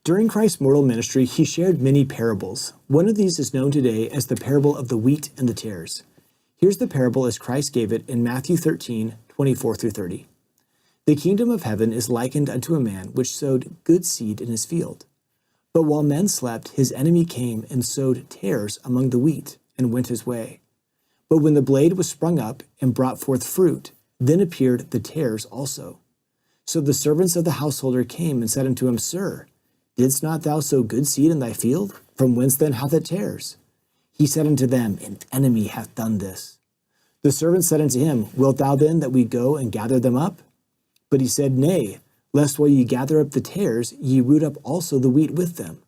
During Christ's mortal ministry, he shared many parables. One of these is known today as the parable of the wheat and the tares. Here's the parable as Christ gave it in Matthew 13:24-30. The kingdom of heaven is likened unto a man which sowed good seed in his field. But while men slept, his enemy came and sowed tares among the wheat, and went his way. But when the blade was sprung up and brought forth fruit, then appeared the tares also. So the servants of the householder came and said unto him, Sir, didst not thou sow good seed in thy field? From whence then hath it tares? He said unto them, An enemy hath done this. The servants said unto him, Wilt thou then that we go and gather them up? But he said, Nay, lest while ye gather up the tares, ye root up also the wheat with them.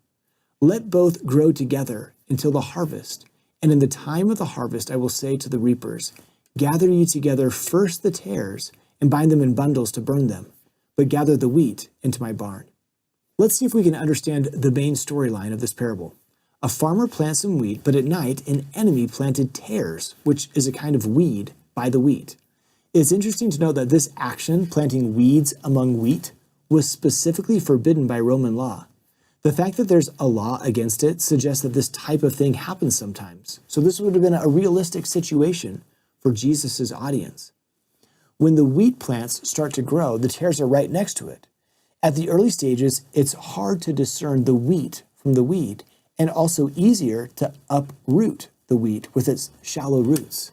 Let both grow together until the harvest. And in the time of the harvest I will say to the reapers, Gather ye together first the tares, and bind them in bundles to burn them, but gather the wheat into my barn. Let's see if we can understand the main storyline of this parable. A farmer plants some wheat, but at night an enemy planted tares, which is a kind of weed, by the wheat. It's interesting to note that this action, planting weeds among wheat, was specifically forbidden by Roman law. The fact that there's a law against it suggests that this type of thing happens sometimes. So this would have been a realistic situation for Jesus' audience. When the wheat plants start to grow, the tares are right next to it. At the early stages, it's hard to discern the wheat from the weed, and also easier to uproot the wheat with its shallow roots.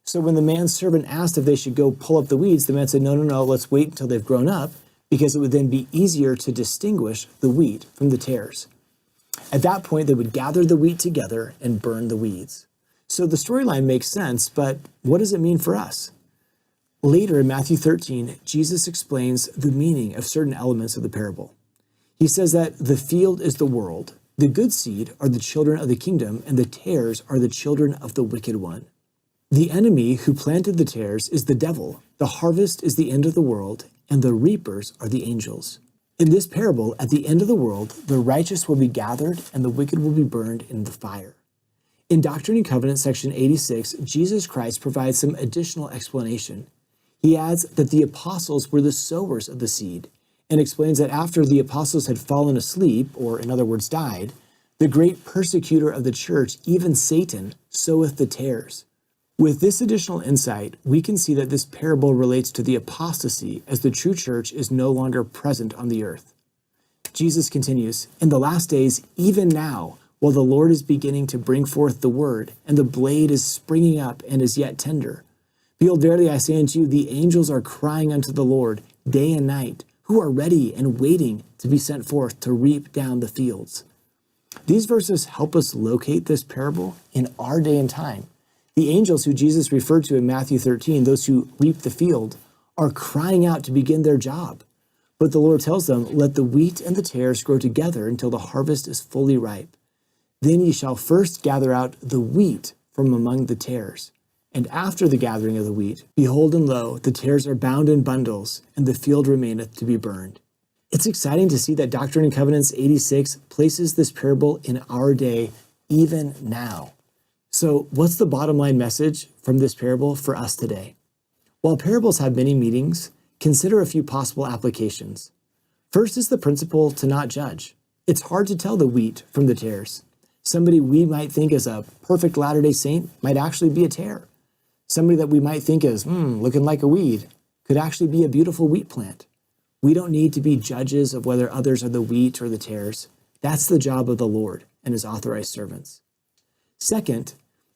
So when the man's servant asked if they should go pull up the weeds, the man said, No, let's wait until they've grown up, because it would then be easier to distinguish the wheat from the tares. At that point, they would gather the wheat together and burn the weeds. So the storyline makes sense, but what does it mean for us? Later in Matthew 13, Jesus explains the meaning of certain elements of the parable. He says that the field is the world, the good seed are the children of the kingdom, and the tares are the children of the wicked one. The enemy who planted the tares is the devil, the harvest is the end of the world, and the reapers are the angels. In this parable, at the end of the world, the righteous will be gathered and the wicked will be burned in the fire. In Doctrine and Covenants, section 86, Jesus Christ provides some additional explanation. He adds that the apostles were the sowers of the seed, and explains that after the apostles had fallen asleep, or in other words died, the great persecutor of the church, even Satan, soweth the tares. With this additional insight, we can see that this parable relates to the apostasy as the true church is no longer present on the earth. Jesus continues, In the last days, even now, while the Lord is beginning to bring forth the word, and the blade is springing up and is yet tender, behold, verily I say unto you, the angels are crying unto the Lord day and night, who are ready and waiting to be sent forth to reap down the fields. These verses help us locate this parable in our day and time. The angels who Jesus referred to in Matthew 13, those who reap the field, are crying out to begin their job. But the Lord tells them, Let the wheat and the tares grow together until the harvest is fully ripe. Then ye shall first gather out the wheat from among the tares. And after the gathering of the wheat, behold and lo, the tares are bound in bundles, and the field remaineth to be burned. It's exciting to see that Doctrine and Covenants 86 places this parable in our day, even now. So what's the bottom line message from this parable for us today? While parables have many meanings, consider a few possible applications. First is the principle to not judge. It's hard to tell the wheat from the tares. Somebody we might think is a perfect Latter-day Saint might actually be a tare. Somebody that we might think is, looking like a weed, could actually be a beautiful wheat plant. We don't need to be judges of whether others are the wheat or the tares. That's the job of the Lord and his authorized servants. Second,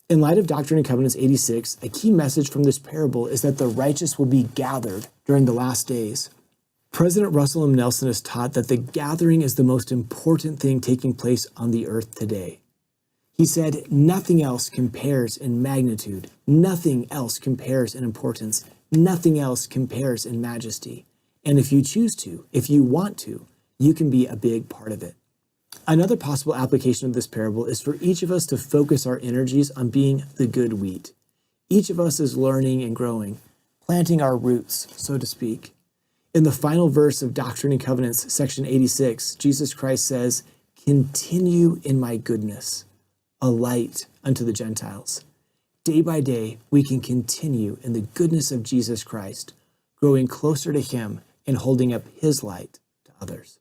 in light of Doctrine and Covenants 86, a key message from this parable is that the righteous will be gathered during the last days. President Russell M. Nelson has taught that the gathering is the most important thing taking place on the earth today. He said, nothing else compares in magnitude, nothing else compares in importance, nothing else compares in majesty. And if you choose to, if you want to, you can be a big part of it. Another possible application of this parable is for each of us to focus our energies on being the good wheat. Each of us is learning and growing, planting our roots, so to speak. In the final verse of Doctrine and Covenants, section 86, Jesus Christ says, Continue in my goodness, a light unto the Gentiles. Day by day, we can continue in the goodness of Jesus Christ, growing closer to him and holding up his light to others.